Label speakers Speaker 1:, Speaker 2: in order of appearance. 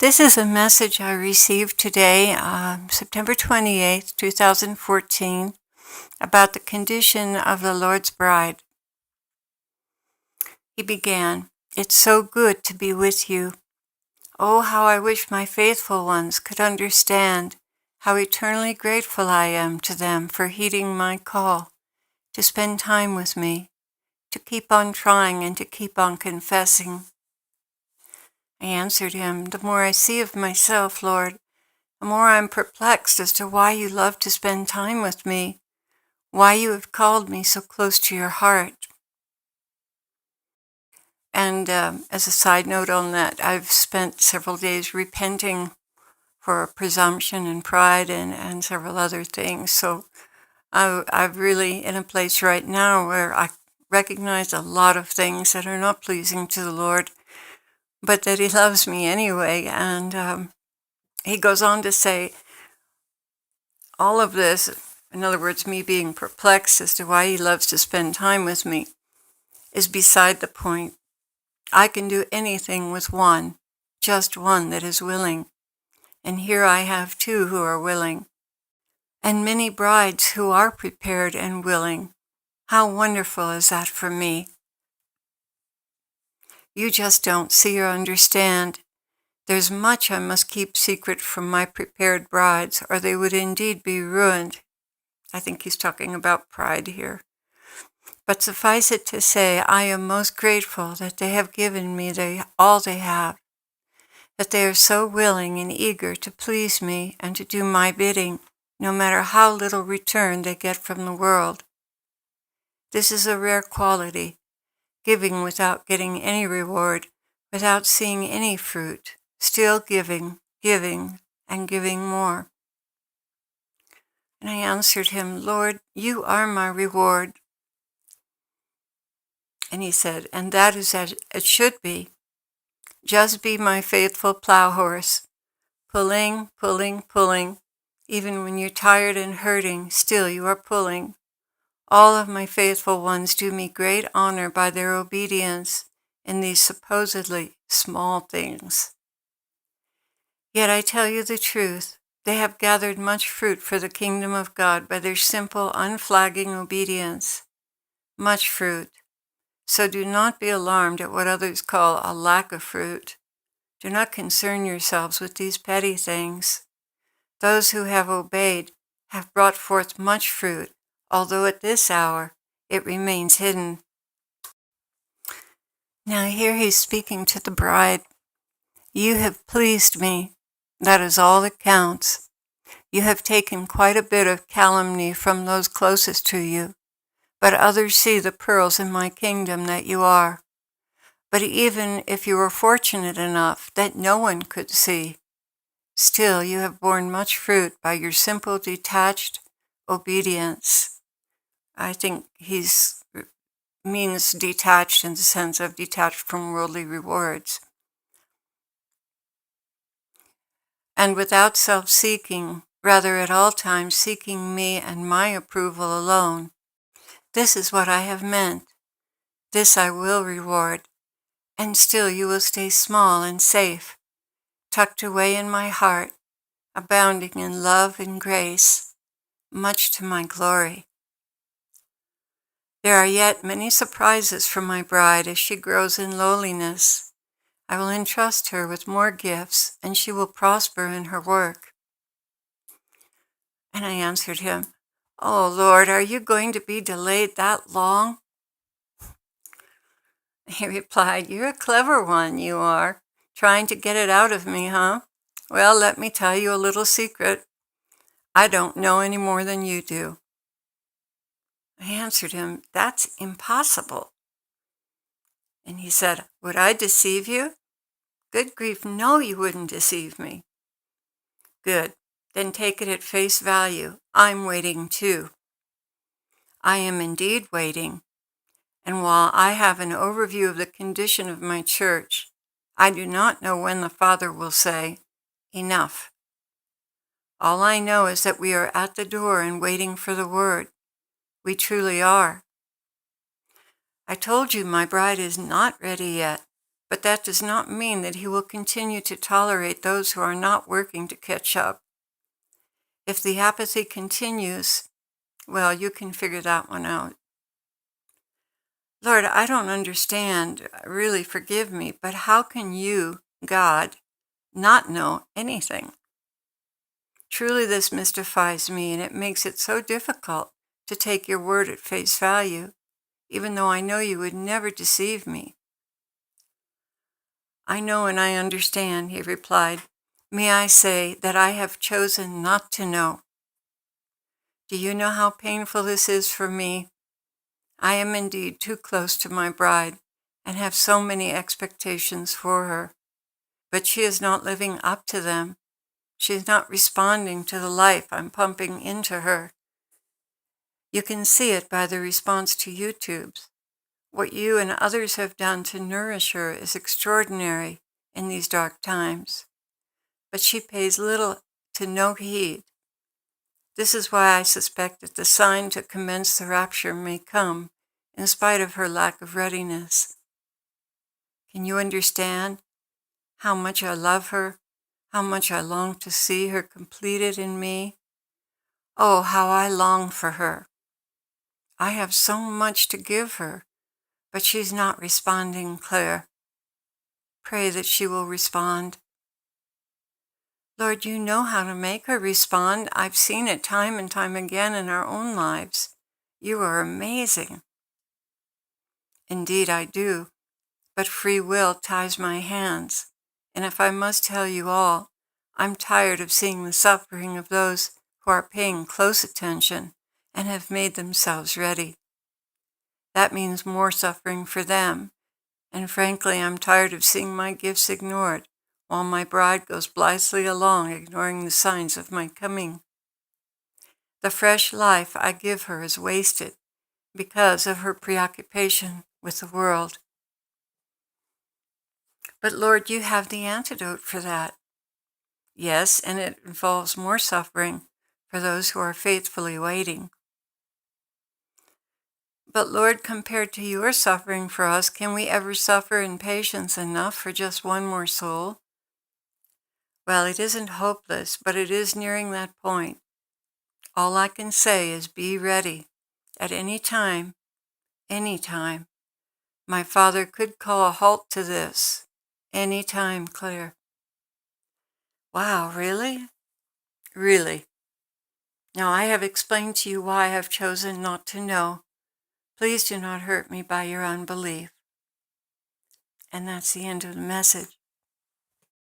Speaker 1: This is a message I received today, September 28th, 2014, about the condition of the Lord's bride. He began, "It's so good to be with you. Oh, how I wish my faithful ones could understand how eternally grateful I am to them for heeding my call, to spend time with me, to keep on trying and to keep on confessing." I answered him, "The more I see of myself, Lord, the more I am perplexed as to why you love to spend time with me, why you have called me so close to your heart." And as a side note on that, I've spent several days repenting for presumption and pride and several other things. So I'm really in a place right now where I recognize a lot of things that are not pleasing to the Lord, but that he loves me anyway. And he goes on to say, all of this, in other words, me being perplexed as to why he loves to spend time with me, is beside the point. I can do anything with one, just one that is willing. And here I have two who are willing, and many brides who are prepared and willing. How wonderful is that for me? You just don't see or understand. There's much I must keep secret from my prepared brides, or they would indeed be ruined. I think he's talking about pride here. But suffice it to say, I am most grateful that they have given me all they have, that they are so willing and eager to please me and to do my bidding, no matter how little return they get from the world. This is a rare quality, giving without getting any reward, without seeing any fruit, still giving, and giving more. And I answered him, "Lord, you are my reward." And he said, "And that is as it should be. Just be my faithful plow horse, pulling, even when you're tired and hurting, still you are pulling. All of my faithful ones do me great honor by their obedience in these supposedly small things. Yet I tell you the truth, they have gathered much fruit for the kingdom of God by their simple, unflagging obedience. Much fruit. So do not be alarmed at what others call a lack of fruit. Do not concern yourselves with these petty things. Those who have obeyed have brought forth much fruit, although at this hour it remains hidden." Now here he's speaking to the bride. You have pleased me. That is all that counts. You have taken quite a bit of calumny from those closest to you, but others see the pearls in my kingdom that you are. But even if you were fortunate enough that no one could see, still you have borne much fruit by your simple, detached obedience. I think he's means detached in the sense of detached from worldly rewards. And without self-seeking, rather at all times seeking me and my approval alone. This is what I have meant. This I will reward. And still you will stay small and safe, tucked away in my heart, abounding in love and grace, much to my glory. There are yet many surprises for my bride as she grows in lowliness. I will entrust her with more gifts, and she will prosper in her work. And I answered him, "Oh, Lord, are you going to be delayed that long?" He replied, "You're a clever one, you are, trying to get it out of me, huh? Well, let me tell you a little secret. I don't know any more than you do." I answered him, "That's impossible." And he said, "Would I deceive you?" "Good grief, no, you wouldn't deceive me." "Good. Then take it at face value. I'm waiting too. I am indeed waiting. And while I have an overview of the condition of my church, I do not know when the Father will say, 'Enough.' All I know is that we are at the door and waiting for the word. We truly are. I told you my bride is not ready yet, but that does not mean that he will continue to tolerate those who are not working to catch up. If the apathy continues, well, you can figure that one out. Lord, I don't understand, really forgive me, but how can you, God, not know anything? Truly this mystifies me, and it makes it so difficult to take your word at face value, even though I know you would never deceive me. I know and I understand, he replied. May I say that I have chosen not to know. Do you know how painful this is for me? I am indeed too close to my bride and have so many expectations for her, but she is not living up to them. She is not responding to the life I'm pumping into her. You can see it by the response to YouTube's. What you and others have done to nourish her is extraordinary in these dark times, but she pays little to no heed. This is why I suspect that the sign to commence the rapture may come, in spite of her lack of readiness. Can you understand how much I love her, how much I long to see her completed in me? Oh, how I long for her. I have so much to give her, but she's not responding, Claire. Pray that she will respond. Lord, you know how to make her respond. I've seen it time and time again in our own lives. You are amazing. Indeed, I do, but free will ties my hands. And if I must tell you all, I'm tired of seeing the suffering of those who are paying close attention and have made themselves ready. That means more suffering for them, and frankly, I'm tired of seeing my gifts ignored while my bride goes blithely along, ignoring the signs of my coming. The fresh life I give her is wasted because of her preoccupation with the world. But Lord, you have the antidote for that. Yes, and it involves more suffering for those who are faithfully waiting. But Lord, compared to your suffering for us, can we ever suffer in patience enough for just one more soul? Well, it isn't hopeless, but it is nearing that point. All I can say is be ready. At any time, my Father could call a halt to this. Any time, Claire. Wow, really? Really? Now I have explained to you why I have chosen not to know. Please do not hurt me by your unbelief. And that's the end of the message.